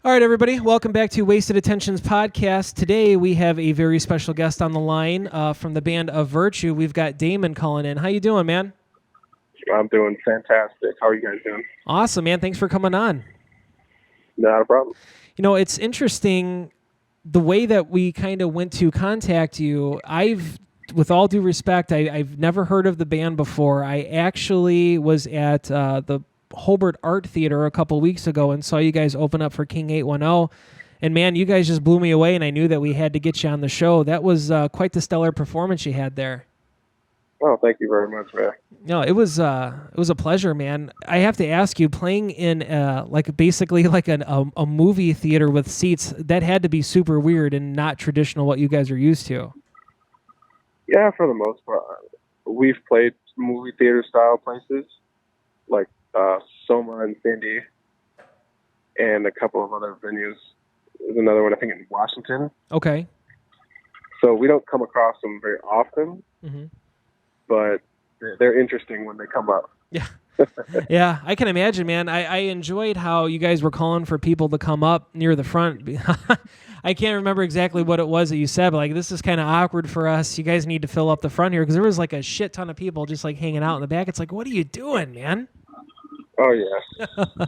All right, everybody, welcome back to Wasted Attentions podcast. Today we have a very special guest on the line from the band of Virtue. We've got Damon calling in. How you doing, man? I'm doing fantastic. How are you guys doing? Awesome, man. Thanks for coming on. Not a problem. You know, it's interesting the way that we kind of went to contact you. With all due respect, I've never heard of the band before. I actually was at the Hobart Art Theater a couple weeks ago and saw you guys open up for King 810. And man, you guys just blew me away, and I knew that we had to get you on the show. That was quite the stellar performance you had there. Oh, thank you very much, man. No, it was a pleasure, man. I have to ask you, playing in basically like a movie theater with seats, that had to be super weird and not traditional what you guys are used to. Yeah, for the most part. We've played movie theater style places like Soma and Sandy and a couple of other venues. There's another one, I think, in Washington. Okay. So we don't come across them very often, Mm-hmm. but they're interesting when they come up. Yeah. Yeah, I can imagine, man. I enjoyed how you guys were calling for people to come up near the front. I can't remember exactly what it was that you said, but like, this is kind of awkward for us. You guys need to fill up the front here, because there was like a shit ton of people just like hanging out in the back. It's like, what are you doing, man? Oh, yeah.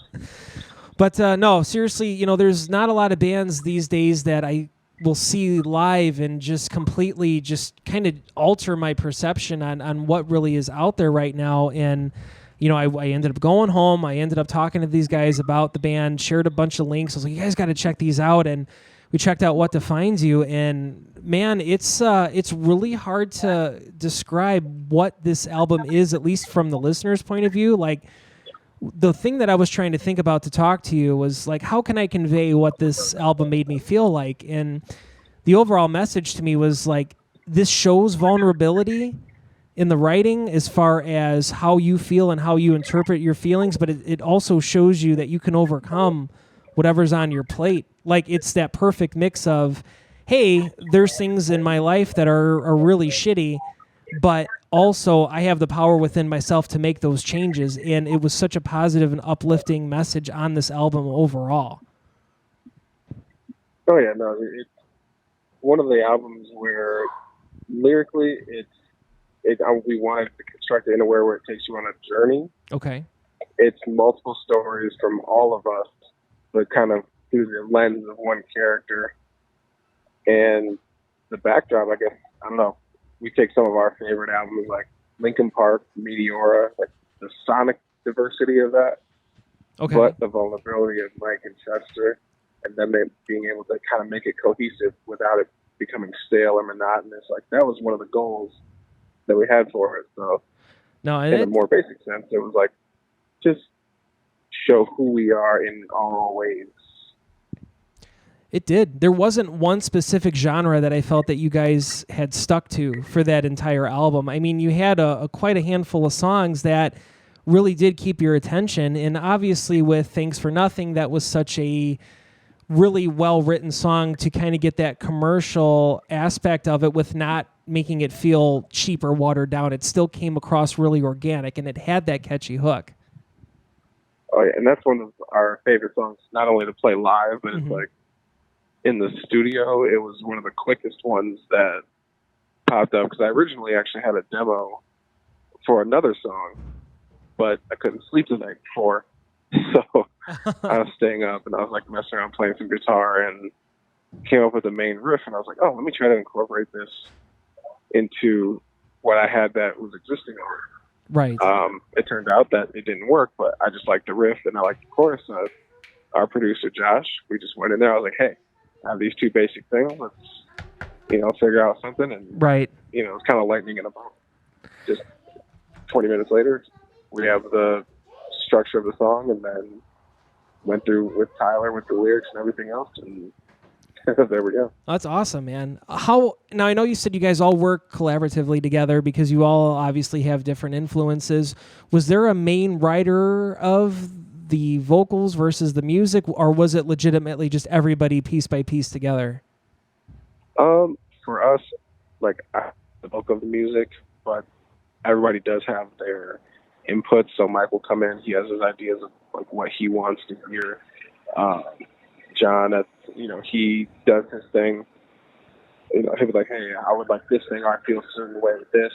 But no, seriously, you know, there's not a lot of bands these days that I will see live and just completely just kind of alter my perception on what really is out there right now. And you know, I ended up going home. I ended up talking to these guys about the band, shared a bunch of links. I was like, you guys got to check these out. And we checked out What Defines You. And man, it's really hard to describe what this album is, at least from the listener's point of view. Like, the thing that I was trying to think about to talk to you was like, how can I convey what this album made me feel like? And the overall message to me was like, this shows vulnerability in the writing as far as how you feel and how you interpret your feelings, but it also shows you that you can overcome whatever's on your plate. Like, it's that perfect mix of, hey, there's things in my life that are really shitty, but also I have the power within myself to make those changes. And it was such a positive and uplifting message on this album overall. Oh, yeah, no, it's one of the albums where lyrically we wanted to construct it in a way where it takes you on a journey. Okay. It's multiple stories from all of us, but kind of through the lens of one character. And the backdrop, I guess, I don't know, we take some of our favorite albums like Linkin Park, Meteora, like the sonic diversity of that, Okay. but the vulnerability of Mike and Chester, and then they being able to kind of make it cohesive without it becoming stale or monotonous. Like, that was one of the goals that we had for it. So No, in a more basic sense, it was like just show who we are in all ways. it did. There wasn't one specific genre that I felt that you guys had stuck to for that entire album. I mean, you had quite a handful of songs that really did keep your attention. And obviously with Thanks for Nothing, that was such a really well-written song to kind of get that commercial aspect of it with not making it feel cheap or watered down. It still came across really organic, and it had that catchy hook. Oh, yeah, and that's one of our favorite songs, not only to play live, but Mhm. it's like in the studio, it was one of the quickest ones that popped up, because I originally actually had a demo for another song, but I couldn't sleep the night before. So I was staying up and I was like messing around playing some guitar and came up with the main riff, and I was like, oh, let me try to incorporate this into what I had that was existing on. Right. It turned out that it didn't work, but I just liked the riff and I liked the chorus. Our producer Josh, we just went in there. I was like, hey, I have these two basic things. Let's, figure out something. And Right. It's kind of lightning in a bottle. Just 20 minutes later, we have the structure of the song, and then went through with Tyler with the lyrics and everything else, and there we go. That's awesome, man. Now, I know you said you guys all work collaboratively together because you all obviously have different influences. Was there a main writer of the vocals versus the music, or was it legitimately just everybody piece by piece together? For us, like, the bulk of the music, but everybody does have their input. So Mike will come in, he has his ideas of like what he wants to hear. John, he does his thing. He'll be like, hey, I would like this thing, or I feel a certain way with this.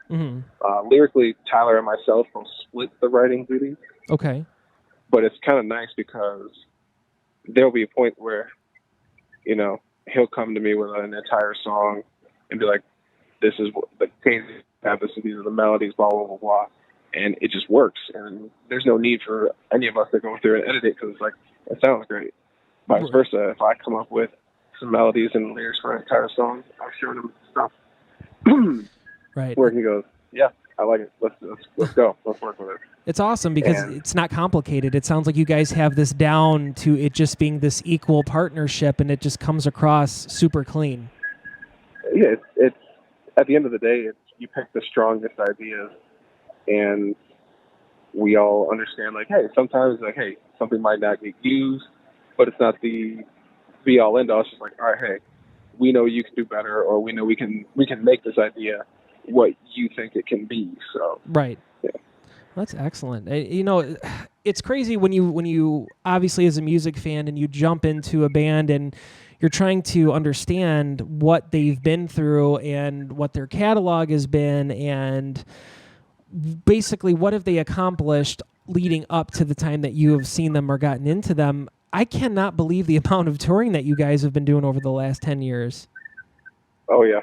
Mm-hmm. Lyrically, Tyler and myself will split the writing duties. Okay. But it's kind of nice because there'll be a point where, he'll come to me with an entire song and be like, this is what the cadence, these are the melodies, blah, blah, blah, blah. And it just works. And there's no need for any of us to go through and edit it because it's like, it sounds great. Vice versa, if I come up with some melodies and lyrics for an entire song, I've shown him stuff right. where he goes, yeah, I like it. Let's go. Let's work with it. It's awesome because it's not complicated. It sounds like you guys have this down to it just being this equal partnership, and it just comes across super clean. Yeah, it's at the end of the day, you pick the strongest ideas, and we all understand, like, hey, sometimes, like, hey, something might not get used, but it's not the be-all, end-all. It's just like, all right, hey, we know you can do better, or we know we can make this idea what you think it can be. So right. Yeah. That's excellent. It's crazy when you obviously as a music fan and you jump into a band and you're trying to understand what they've been through and what their catalog has been and basically what have they accomplished leading up to the time that you have seen them or gotten into them. I cannot believe the amount of touring that you guys have been doing over the last 10 years. Oh, yeah.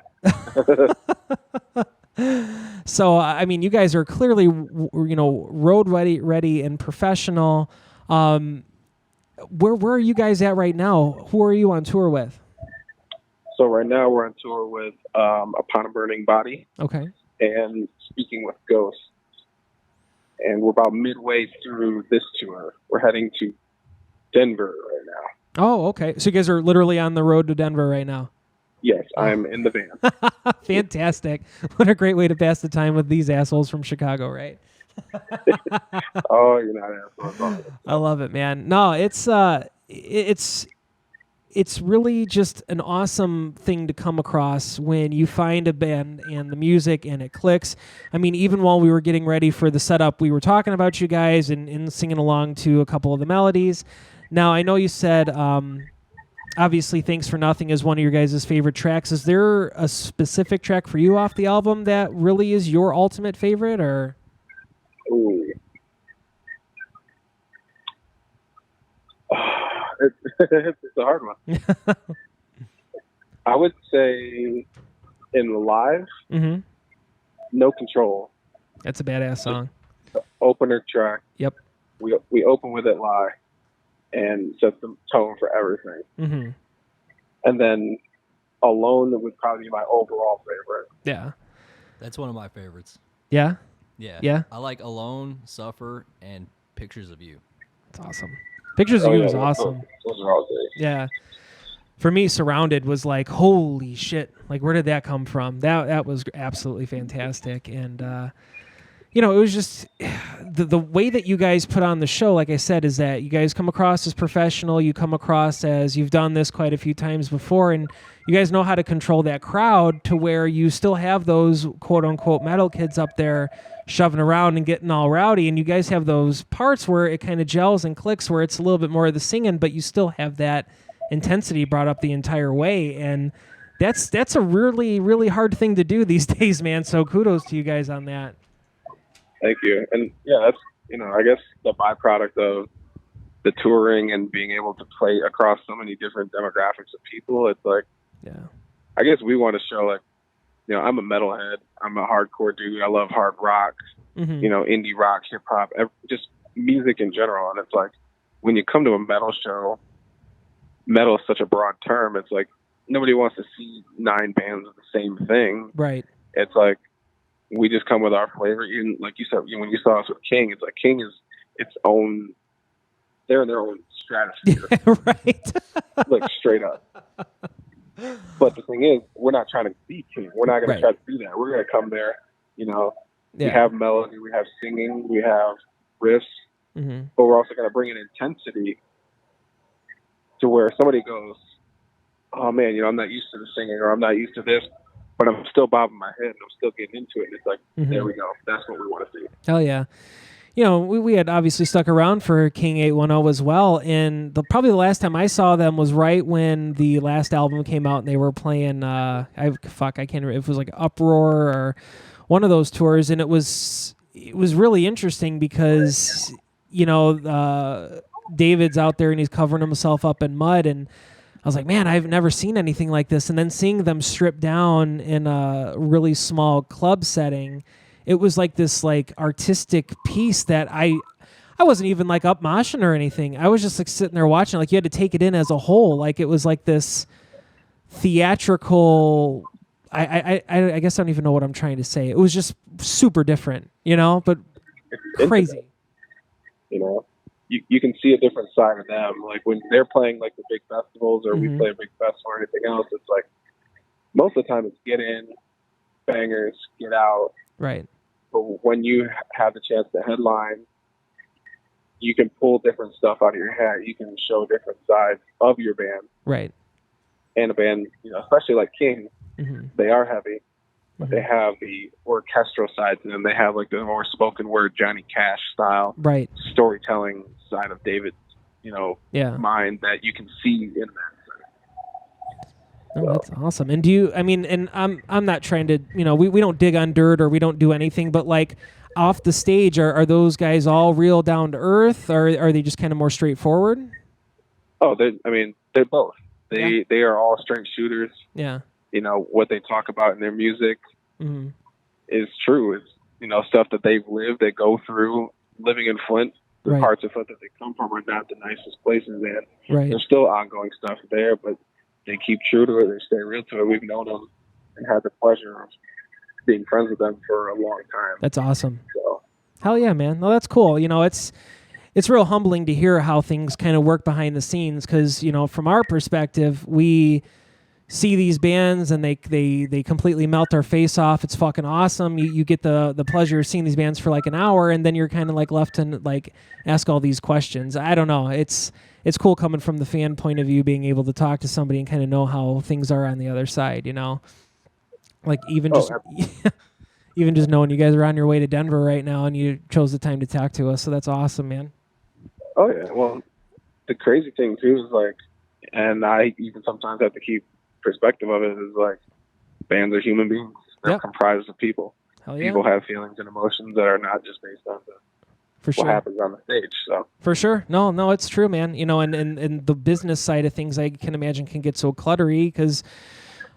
So, I mean, you guys are clearly, road ready and professional. Where are you guys at right now? Who are you on tour with? So right now we're on tour with Upon a Burning Body. Okay. And Speaking with Ghosts. And we're about midway through this tour. We're heading to Denver right now. Oh, okay. So you guys are literally on the road to Denver right now? Yes, I'm in the van. Fantastic. What a great way to pass the time with these assholes from Chicago, right? Oh, you're not assholes. I love it, man. No, it's really just an awesome thing to come across when you find a band and the music and it clicks. I mean, even while we were getting ready for the setup, we were talking about you guys and singing along to a couple of the melodies. Now, I know you said, obviously, Thanks for Nothing is one of your guys' favorite tracks. Is there a specific track for you off the album that really is your ultimate favorite, or? Ooh. It's a hard one. I would say in live, No Control. That's a badass song. The opener track. Yep. We open with it live and sets the tone for everything. Mm-hmm. And then Alone would probably be my overall favorite. Yeah. That's one of my favorites. Yeah? Yeah. Yeah? I like Alone, Suffer, and Pictures of You. That's awesome. Pictures of You is awesome. Those are all great. Yeah. For me, Surrounded was like, holy shit. Like, where did that come from? That was absolutely fantastic. And, it was just the way that you guys put on the show, like I said, is that you guys come across as professional. You come across as you've done this quite a few times before, and you guys know how to control that crowd to where you still have those quote-unquote metal kids up there shoving around and getting all rowdy, and you guys have those parts where it kind of gels and clicks where it's a little bit more of the singing, but you still have that intensity brought up the entire way, and that's a really, really hard thing to do these days, man, so kudos to you guys on that. Thank you. And yeah, that's, I guess the byproduct of the touring and being able to play across so many different demographics of people. It's like, yeah, I guess we want to show, like, I'm a metalhead. I'm a hardcore dude. I love hard rock, indie rock, hip hop, just music in general. And it's like, when you come to a metal show, metal is such a broad term. It's like, nobody wants to see 9 bands of the same thing. Right. It's like, we just come with our flavor. Even like you said, when you saw us with King, it's like King is its own. They're in their own stratosphere, right? Like straight up. But the thing is, we're not trying to be King. We're not going to try to do that. We're going to come there. We have melody, we have singing, we have riffs, but we're also going to bring an intensity to where somebody goes, "Oh man, I'm not used to the singing, or I'm not used to this." But I'm still bobbing my head and I'm still getting into it. And it's like, there we go. That's what we want to see. Hell yeah. we had obviously stuck around for King 810 as well, and probably the last time I saw them was right when the last album came out, and they were playing I can't remember if it was like Uproar or one of those tours, and it was really interesting because David's out there and he's covering himself up in mud, and I was like, man, I've never seen anything like this. And then seeing them stripped down in a really small club setting, it was like this like artistic piece that I wasn't even like up moshing or anything. I was just like sitting there watching. Like you had to take it in as a whole. Like it was like this theatrical. I guess I don't even know what I'm trying to say. It was just super different, but crazy. You can see a different side of them. Like when they're playing like the big festivals or we play a big festival or anything else, it's like most of the time it's get in, bangers, get out. Right. But when you have the chance to headline, you can pull different stuff out of your hat. You can show different sides of your band. Right. And a band, especially like King, they are heavy. But they have the orchestral side to them. They have like the more spoken word Johnny Cash style storytelling side of David's, mind that you can see in that. Oh, that's awesome. And I'm not trying to, we don't dig on dirt or we don't do anything, but like off the stage, are those guys all real down to earth, or are they just kind of more straightforward? Oh, they're both. They are all straight shooters. Yeah. What they talk about in their music is true. It's, stuff that they've lived, they go through living in Flint. The parts of Flint that they come from are not the nicest places, and there's still ongoing stuff there, but they keep true to it. They stay real to it. We've known them and had the pleasure of being friends with them for a long time. That's awesome. So. Hell yeah, man. Well, that's cool. It's real humbling to hear how things kind of work behind the scenes because, from our perspective, we see these bands and they completely melt our face off. It's fucking awesome. You get the pleasure of seeing these bands for like an hour, and then you're kind of like left to like ask all these questions. I don't know. It's cool coming from the fan point of view, being able to talk to somebody and kind of know how things are on the other side, Like even even just knowing you guys are on your way to Denver right now and you chose the time to talk to us. So that's awesome, man. Oh yeah. Well, the crazy thing too is like, and I even sometimes have to keep perspective of it, is like bands are human beings. They're comprised of people. Hell yeah. People have feelings and emotions that are not just based on what happens on the stage. So for sure. No, it's true, man. And the business side of things, I can imagine can get so cluttery because,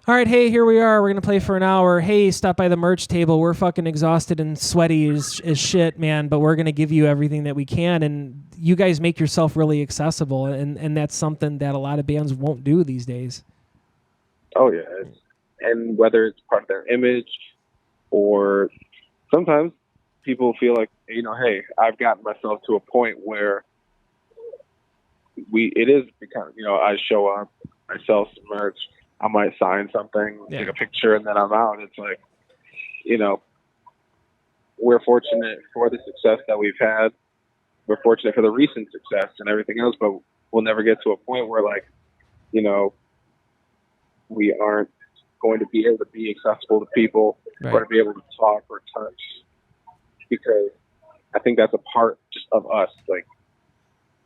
all right, hey, here we are. We're going to play for an hour. Hey, stop by the merch table. We're fucking exhausted and sweaty as shit, man, but we're going to give you everything that we can. And you guys make yourself really accessible. And that's something that a lot of bands won't do these days. Oh, yeah. And whether it's part of their image or sometimes people feel like, hey, I've gotten myself to a point where it is becoming, I show up, I sell some merch, I might sign something, take a picture, and then I'm out. It's like, we're fortunate for the success that we've had. We're fortunate for the recent success and everything else, but we'll never get to a point where, like, we aren't going to be able to be accessible to people or to be able to talk or touch, because I think that's a part just of us. Like,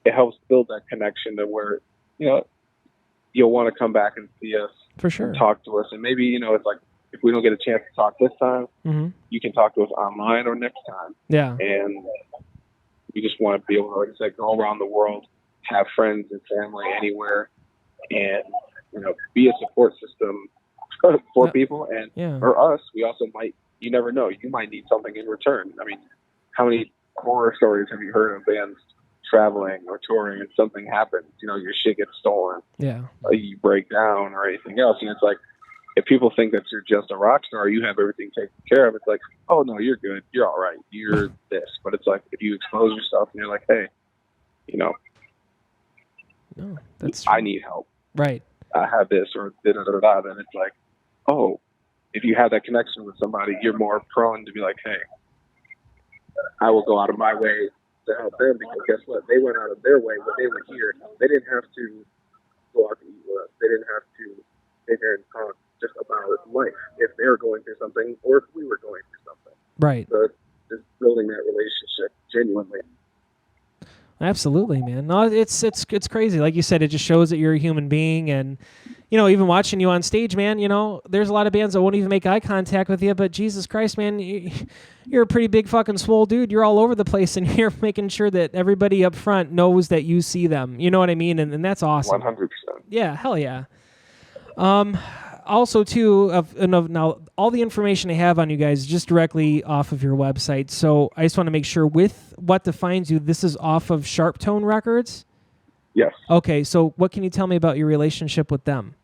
it helps build that connection to where, you'll want to come back and see us for sure, and talk to us. And maybe, it's like, if we don't get a chance to talk this time, you can talk to us online or next time. Yeah. And we just want to be able to, like I said, go around the world, have friends and family anywhere, and, be a support system for people. And for us, we also you never know, you might need something in return. I mean, how many horror stories have you heard of bands traveling or touring and something happens? Your shit gets stolen. Yeah. You break down or anything else. And it's like, if people think that you're just a rock star, you have everything taken care of, it's like, oh, no, you're good. You're all right. You're this. But it's like, if you expose yourself and you're like, hey, no, that's true. I need help. Right. I have this or da-da-da-da, then it's like, oh, if you have that connection with somebody, you're more prone to be like, hey, I will go out of my way to help them, because guess what? They went out of their way when they were here. They didn't have to go out to eat with us. They didn't have to sit here and talk just about life if they were going through something or if we were going through something. Right. So just building that relationship genuinely. Absolutely, man. No, it's crazy. Like you said, it just shows that you're a human being, and even watching you on stage, man. There's a lot of bands that won't even make eye contact with you, but Jesus Christ, man, you're a pretty big fucking swole dude. You're all over the place, and you're making sure that everybody up front knows that you see them. You know what I mean? And that's awesome. 100%. Yeah, hell yeah. Also, too, now all the information I have on you guys is just directly off of your website. So I just want to make sure, with What Defines You, this is off of Sharp Tone Records? Yes. Okay, so what can you tell me about your relationship with them?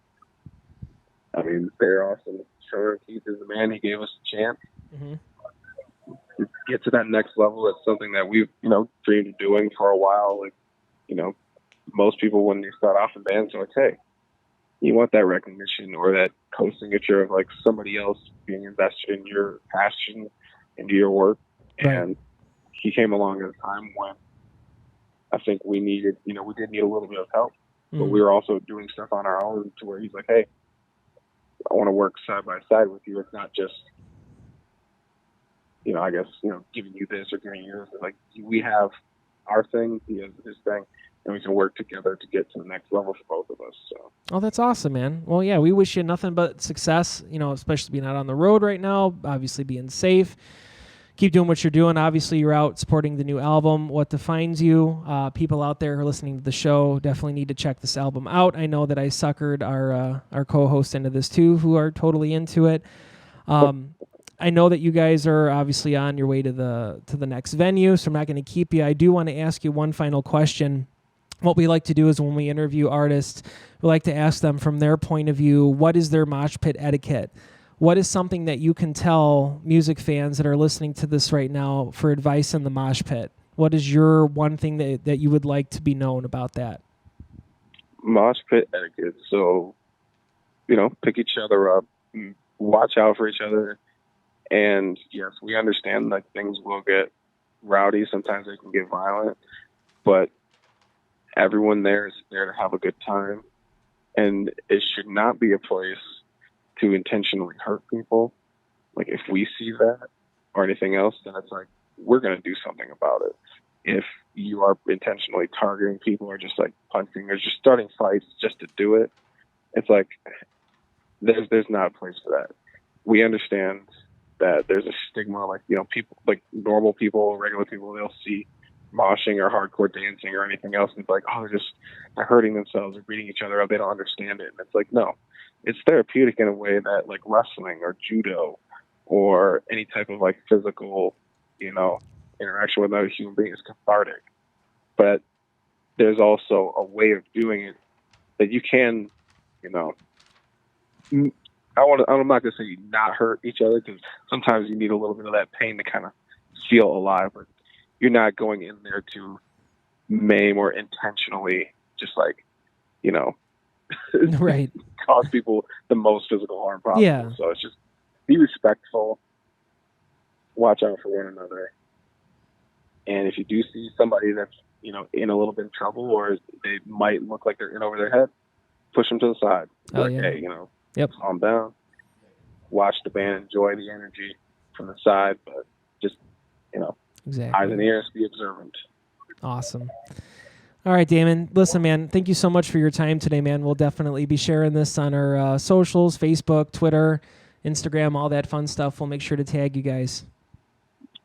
I mean, they're awesome. Sure, Keith is the man. He gave us a chance to get to that next level. It's something that we've, dreamed of doing for a while. Like, most people, when they start off in bands, are like, hey, you want that recognition or that co-signature of like somebody else being invested in your passion, into your work. Right. And he came along at a time when I think we needed, we did need a little bit of help, but we were also doing stuff on our own to where he's like, hey, I want to work side by side with you. It's not just, I guess, giving you this or giving you this. Like, we have our thing, he has his thing, and we can work together to get to the next level for both of us. So. Oh, that's awesome, man. Well, yeah, we wish you nothing but success, especially being out on the road right now, obviously being safe. Keep doing what you're doing. Obviously, you're out supporting the new album, What Defines You. People out there who are listening to the show definitely need to check this album out. I know that I suckered our co-host into this too, who are totally into it. I know that you guys are obviously on your way to the next venue, so I'm not going to keep you. I do want to ask you one final question. What we like to do is when we interview artists, we like to ask them from their point of view, what is their mosh pit etiquette? What is something that you can tell music fans that are listening to this right now for advice in the mosh pit? What is your one thing that you would like to be known about that? Mosh pit etiquette. So, pick each other up, watch out for each other. And yes, we understand that things will get rowdy. Sometimes they can get violent, but everyone there is there to have a good time. And it should not be a place to intentionally hurt people. Like, if we see that or anything else, then it's like, we're going to do something about it. If you are intentionally targeting people or just like punching or just starting fights just to do it, it's like, there's not a place for that. We understand that there's a stigma, like, people, like normal people, regular people, they'll see moshing or hardcore dancing or anything else, and it's like, oh, they're hurting themselves or beating each other up. They don't understand it. And it's like, no, it's therapeutic in a way that like wrestling or judo or any type of like physical, interaction with another human being is cathartic. But there's also a way of doing it that you can, I'm not gonna say you not hurt each other, because sometimes you need a little bit of that pain to kind of feel alive, but you're not going in there to maim or intentionally just like, right, cause people the most physical harm possible. Yeah. So it's just be respectful, watch out for one another, and if you do see somebody that's in a little bit of trouble or they might look like they're in over their head, push them to the side. Oh, like, yeah. hey, Yep. calm down, watch the band, enjoy the energy from the side, but just Exactly. eyes and ears, be observant. Awesome. All right, Damon. Listen, man, thank you so much for your time today, man. We'll definitely be sharing this on our socials, Facebook, Twitter, Instagram, all that fun stuff. We'll make sure to tag you guys.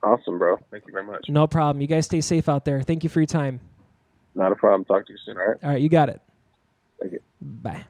Awesome, bro. Thank you very much. No problem. You guys stay safe out there. Thank you for your time. Not a problem. Talk to you soon, all right? All right, you got it. Thank you. Bye.